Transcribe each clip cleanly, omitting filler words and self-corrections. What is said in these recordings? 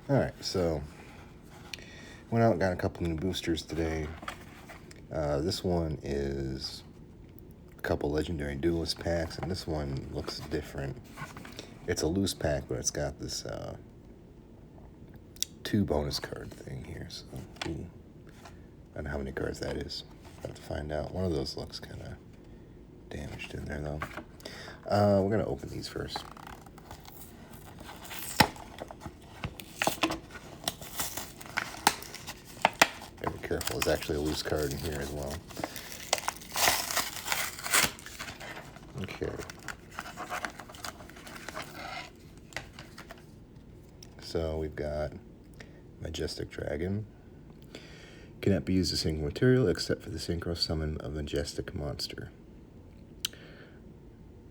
Alright, so went out and got a couple new boosters today. This one is a couple legendary Duelist packs, and this one looks different. It's a loose pack, but it's got this 2 bonus card thing here. So, I don't know how many cards that is. I'll have to find out. One of those looks kind of damaged in there, though. We're going to open these first. Gotta be careful. There's actually a loose card in here as well. Okay. So we've got Majestic Dragon. Cannot be used as synchro material except for the synchro summon of Majestic Monster.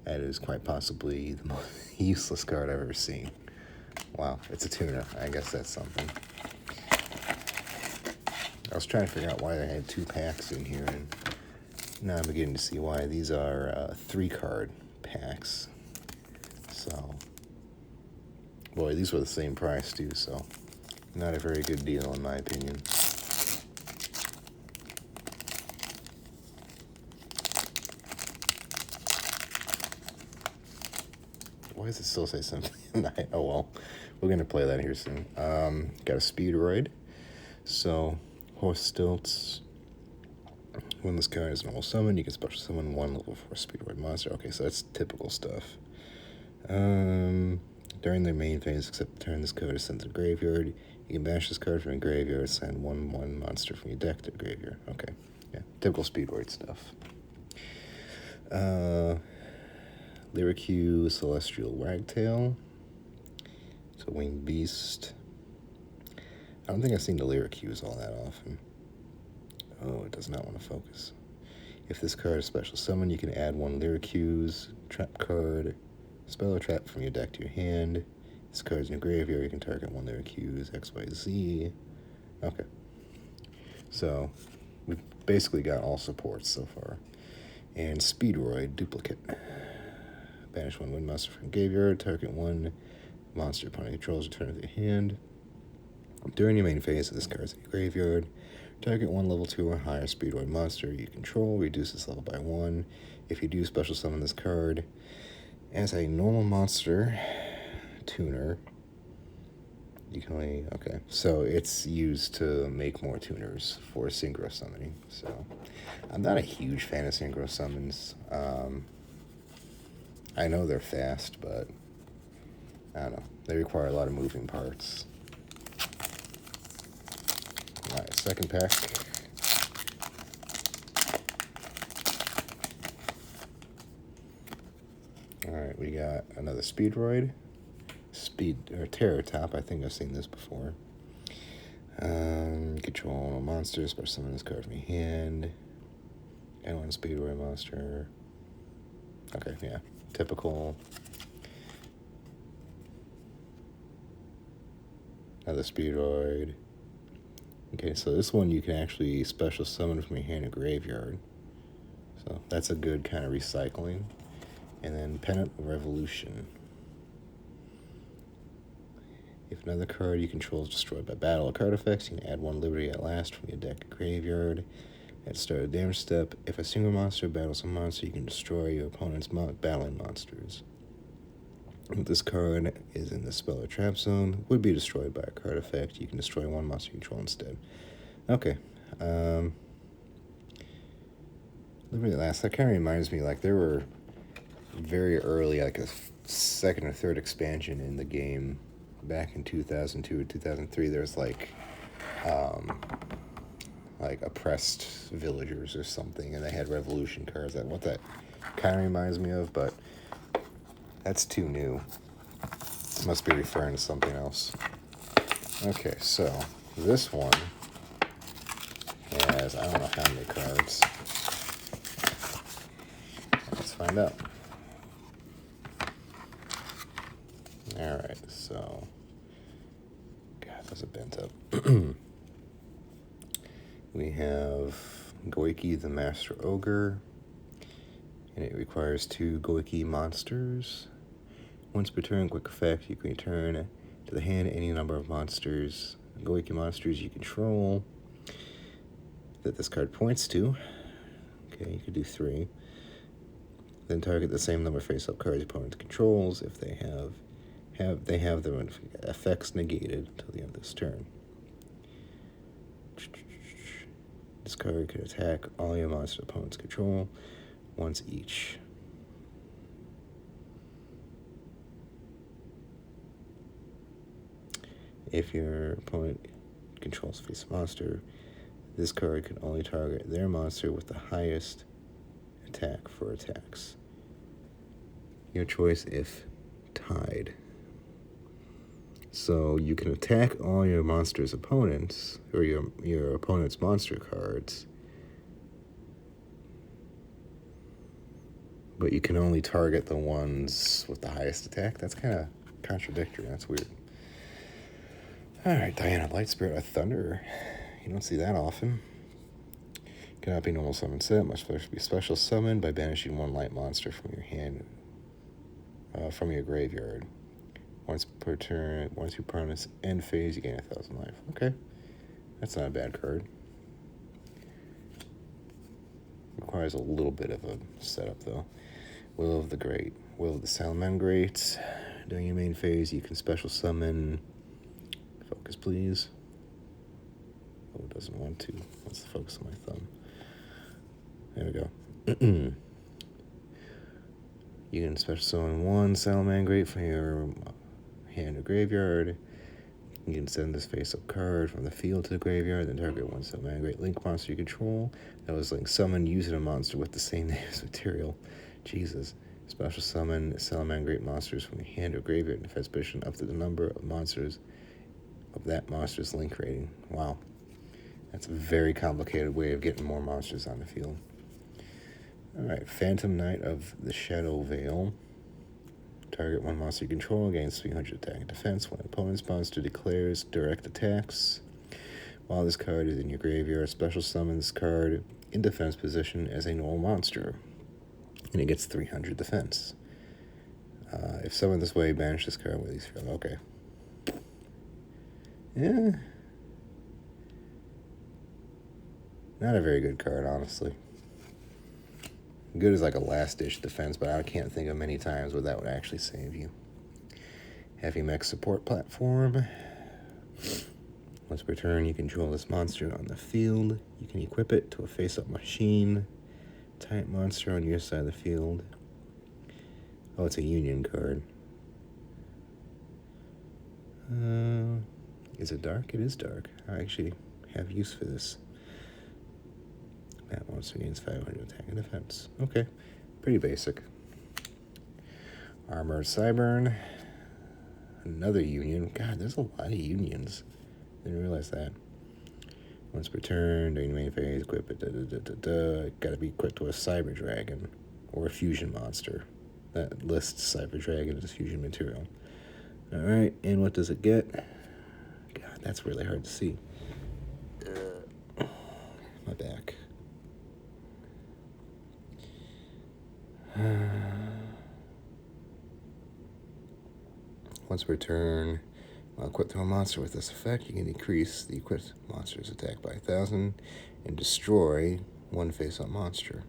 That is quite possibly the most useless card I've ever seen. Wow, it's a tuner. I guess that's something. I was trying to figure out why they had 2 packs in here, and now I'm beginning to see why. These are 3-card packs. So, boy, these were the same price too, so not a very good deal in my opinion. Why does it still say something? Oh well, we're gonna play that here soon. Got a Speedroid. So horse stilts. When this card is normal summon, you can special summon 1 level 4 Speedroid monster. Okay, so that's typical stuff. During their main phase, except turn this card is sent to the graveyard. You can banish this card from your graveyard, send 1/1 monster from your deck to the graveyard. Okay, yeah, typical Speedroid stuff. Yugioh Celestial Wagtail. It's a winged beast. I don't think I've seen the Yugiohs all that often. Oh, it does not want to focus. If this card is special summon, you can add 1 Yugioh's trap card, spell or trap from your deck to your hand. This card is in your graveyard, you can target 1 Yugioh's XYZ. Okay. So, we've basically got all supports so far. And Speedroid Duplicate. Banish 1 wind monster from graveyard, target 1 monster opponent controls, return to your hand. During your main phase of this card's in your graveyard, target 1 level 2 or higher Speedroid monster you control, reduce this level by 1. If you do special summon this card as a normal monster tuner, you can only, okay, so it's used to make more tuners for synchro summoning. So I'm not a huge fan of synchro summons. I know they're fast, but I don't know. They require a lot of moving parts. Alright, second pack. Alright, we got another Speedroid. Terror Top. I think I've seen this before. Control monsters, special summon this card from your hand. And 1 Speedroid monster. Okay, yeah. Typical. Another Speedroid. Okay, so this one you can actually special summon from your hand or graveyard. So that's a good kind of recycling. And then Pennant Revolution. If another card you control is destroyed by battle or card effects, you can add 1 Liberty at last from your deck or graveyard. At the start of the damage step, if a single monster battles a monster, you can destroy your opponent's battling monsters. If this card is in the spell or trap zone, would be destroyed by a card effect, you can destroy 1 monster you control instead. Okay. Liberty at last. That kind of reminds me, like, there were very early, like a 2nd or 3rd expansion in the game back in 2002 or 2003. There's like oppressed villagers or something, and they had revolution cards. That what that kind of reminds me of, but that's too new. Must be referring to something else. Okay, so this one has I don't know how many cards. Let's find out. Alright, so God, those are bent up. We have Goiki the Master Ogre, and it requires 2 Goiki monsters. Once per turn, quick effect, you can return to the hand any number of monsters, Goiki monsters you control that this card points to. Okay, you could do 3. Then target the same number of face-up cards your opponent controls if they have their effects negated until the end of this turn. This card can attack all your monster opponents control once each. If your opponent controls face monster, this card can only target their monster with the highest attack for attacks. Your choice if tied. So you can attack all your monster's opponents, or your opponent's monster cards, but you can only target the ones with the highest attack. That's kind of contradictory. That's weird. Alright, Diana, Light Spirit of Thunder. You don't see that often. Cannot be normal summon set. Must first be special summoned by banishing 1 light monster from your hand, from your graveyard. Once per turn, once your opponent's end phase, you gain 1,000 life. Okay, that's not a bad card. Requires a little bit of a setup, though. Will of the Great. Will of the Salamangreat. During your main phase, you can special summon... Focus, please. Oh, it doesn't want to. What's the focus on my thumb? There we go. You can special summon 1 Salamangreat from your hand or graveyard. You can send this face-up card from the field to the graveyard, then target 1 Salamangreat link monster you control. That was like summon using a monster with the same name as material. Jesus. Special summon Salamangreat monsters from your hand or graveyard in defense position up to the number of monsters of that monster's link rating. Wow. That's a very complicated way of getting more monsters on the field. Alright, Phantom Knight of the Shadow Veil. Target 1 monster you control, gains 300 attack and defense. When an opponent's monster declares direct attacks, while this card is in your graveyard, special summon this card in defense position as a normal monster, and it gets 300 defense. If summoned this way, banish this card with these. Okay. Yeah. Not a very good card, honestly. Good as like a last-ditch defense, but I can't think of many times where that would actually save you. Heavy Mech Support Platform. Once per turn, you control this monster on the field. You can equip it to a face-up machine. Type monster on your side of the field. Oh, it's a Union card. Is it dark? It is dark. I actually have use for this. That monster gains 500 attack and defense. Okay, pretty basic. Armored Cyburn. Another Union. God, there's a lot of Unions. Didn't realize that. Once per turn, during the main phase, equip it. Gotta be equipped to a Cyber Dragon or a fusion monster. That lists Cyber Dragon as fusion material. Alright, and what does it get? God, that's really hard to see. My back. Once per turn, while equipped to a monster with this effect, you can decrease the equipped monster's attack by 1,000 and destroy 1 face-up monster.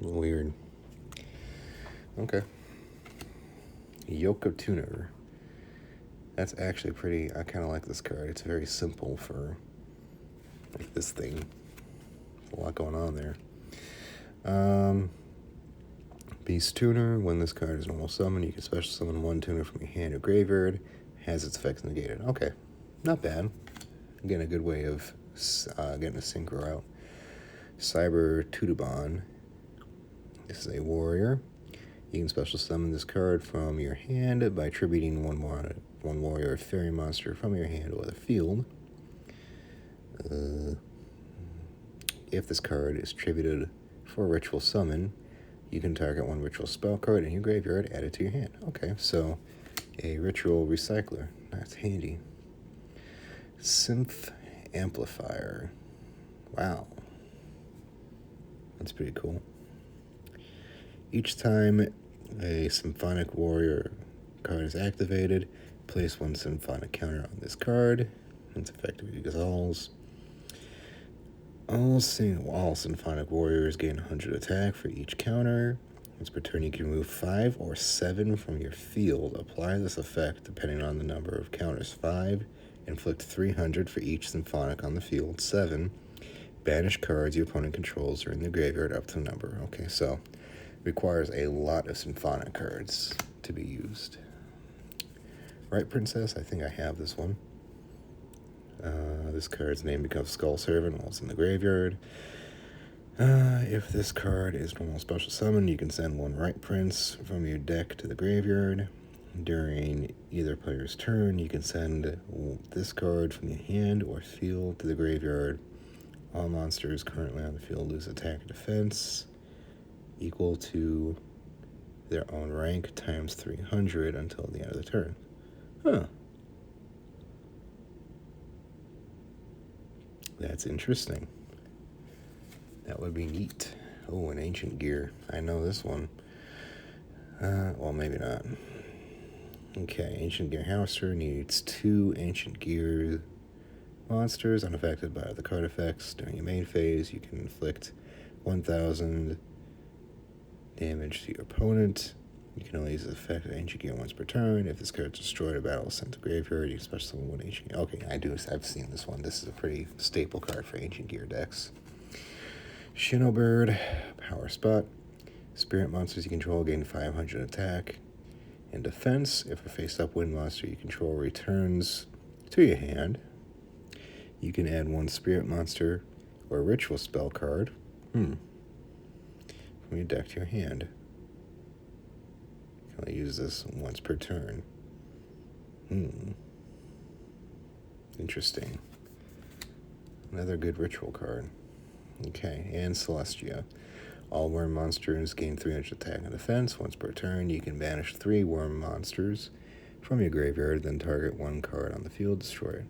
Weird. Okay. Yugioh Tuner. That's actually pretty... I kind of like this card. It's very simple for like this thing. There's a lot going on there. Beast Tuner. When this card is normal summon, you can special summon 1 tuner from your hand or graveyard. Has its effects negated. Okay. Not bad. Again, a good way of getting a synchro out. Cyber Tutubon. This is a warrior. You can special summon this card from your hand by attributing one warrior or fairy monster from your hand or the field. If this card is attributed for a ritual summon, you can target 1 ritual spell card in your graveyard, add it to your hand. Okay, so a ritual recycler. That's handy. Synth Amplifier. Wow. That's pretty cool. Each time a Symphonic Warrior card is activated, place one Symphonic counter on this card. It's effectively dissolves. All Symphonic Warriors gain 100 attack for each counter. Once per turn, you can remove 5 or 7 from your field. Apply this effect depending on the number of counters. 5, inflict 300 for each Symphonic on the field. 7, banish cards your opponent controls are in the graveyard up to the number. Okay, so requires a lot of Symphonic cards to be used. Right, Princess? I think I have this one. This card's name becomes Skull Servant while it's in the graveyard. If this card is normal special summon, you can send one Right Prince from your deck to the graveyard. During either player's turn, you can send this card from your hand or field to the graveyard. All monsters currently on the field lose attack and defense equal to their own rank times 300 until the end of the turn. Huh. That's interesting. That would be neat. Oh, an Ancient Gear. I know this one. Well, maybe not. Okay, Ancient Gear Houser needs 2 Ancient Gear monsters unaffected by the card effects. During your main phase, you can inflict 1,000 damage to your opponent. You can only use the effect of Ancient Gear once per turn. If this card is destroyed or battle is sent to graveyard, you can special summon one Ancient Gear. Okay, I've seen this one. This is a pretty staple card for Ancient Gear decks. Shinobird, Power Spot. Spirit monsters you control gain 500 attack and defense. If a face-up wind monster you control returns to your hand, you can add 1 spirit monster or ritual spell card from your deck to your hand. You can only use this once per turn. Interesting. Another good ritual card. Okay, and Celestia. All worm monsters gain 300 attack and defense. Once per turn, you can banish 3 worm monsters from your graveyard, then target 1 card on the field, destroy it.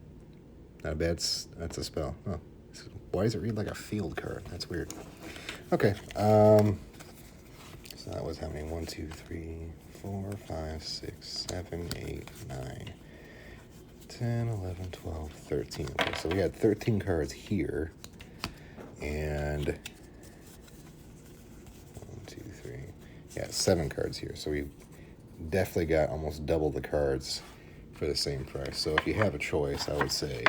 Not bad. That's a spell. Oh, why does it read like a field card? That's weird. Okay. So that was how many? 1, 2, 3, 4, 5, 6, 7, 8, 9, 10, 11, 12, 13. Okay, so we had 13 cards here. And 1, 2, 3. Yeah, 7 cards here. So we definitely got almost double the cards for the same price. So if you have a choice, I would say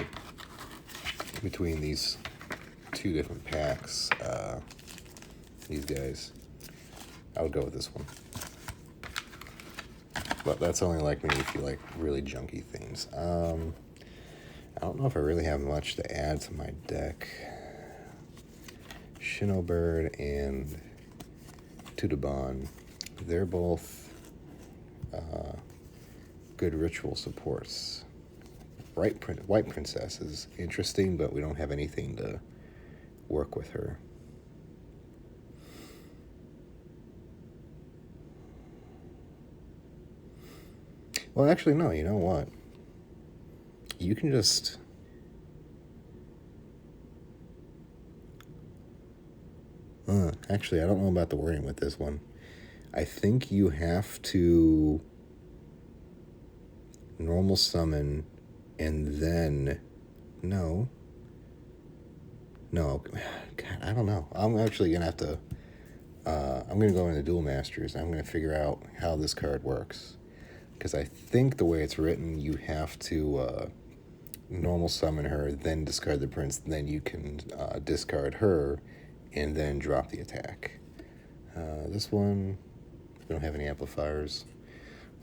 between these 2 different packs, these guys, I would go with this one. But that's only like me if you like really junky things. I don't know if I really have much to add to my deck. Shinobird and Tudabon, they're both good ritual supports. White Princess is interesting, but we don't have anything to work with her. Well, actually, no, you know what? You can just... actually, I don't know about the wording with this one. I think you have to normal summon and then... No, God, I don't know. I'm actually going to have to... I'm going to go into Duel Masters, and I'm going to figure out how this card works. Because I think the way it's written, you have to normal summon her, then discard the prince, then you can discard her, and then drop the attack. This one, we don't have any amplifiers.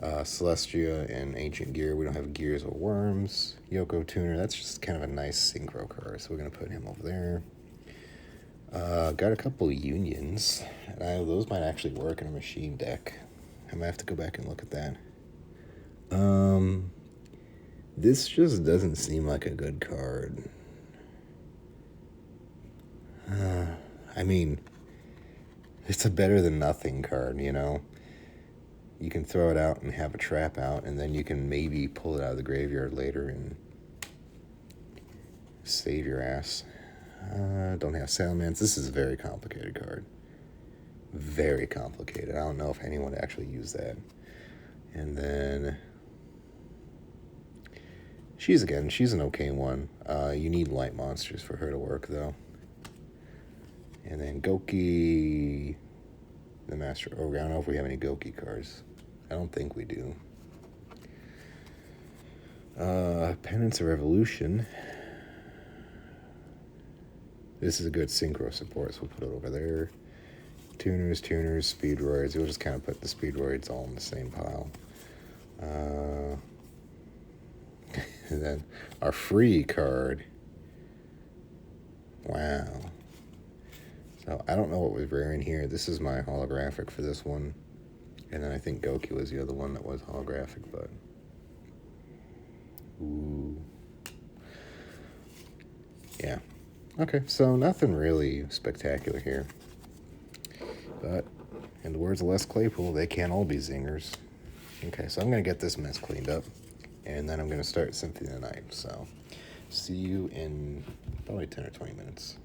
Celestia and Ancient Gear, we don't have gears or worms. Yugioh Tuner, that's just kind of a nice synchro card, so we're going to put him over there. Got a couple of unions. Those might actually work in a machine deck. I might have to go back and look at that. This just doesn't seem like a good card. I mean, it's a better than nothing card, you know? You can throw it out and have a trap out, and then you can maybe pull it out of the graveyard later and save your ass. Don't have Salamence. This is a very complicated card. very complicated. I don't know if anyone actually used that. And then she's an okay one. You need light monsters for her to work, though. And then Goki, the Master Ogre. I don't know if we have any Goki cards. I don't think we do. Penance of Revolution. This is a good synchro support, so we'll put it over there. Tuners, Speedroids. We'll just kind of put the Speedroids all in the same pile. And then our free card. Wow. So I don't know what was rare in here. This is my holographic for this one. And then I think Goki was the other one that was holographic, but... Ooh. Yeah. Okay, so nothing really spectacular here. But, in the words of Les Claypool, they can't all be zingers. Okay, so I'm going to get this mess cleaned up, and then I'm going to start Symphony of the Night. So, see you in probably 10 or 20 minutes.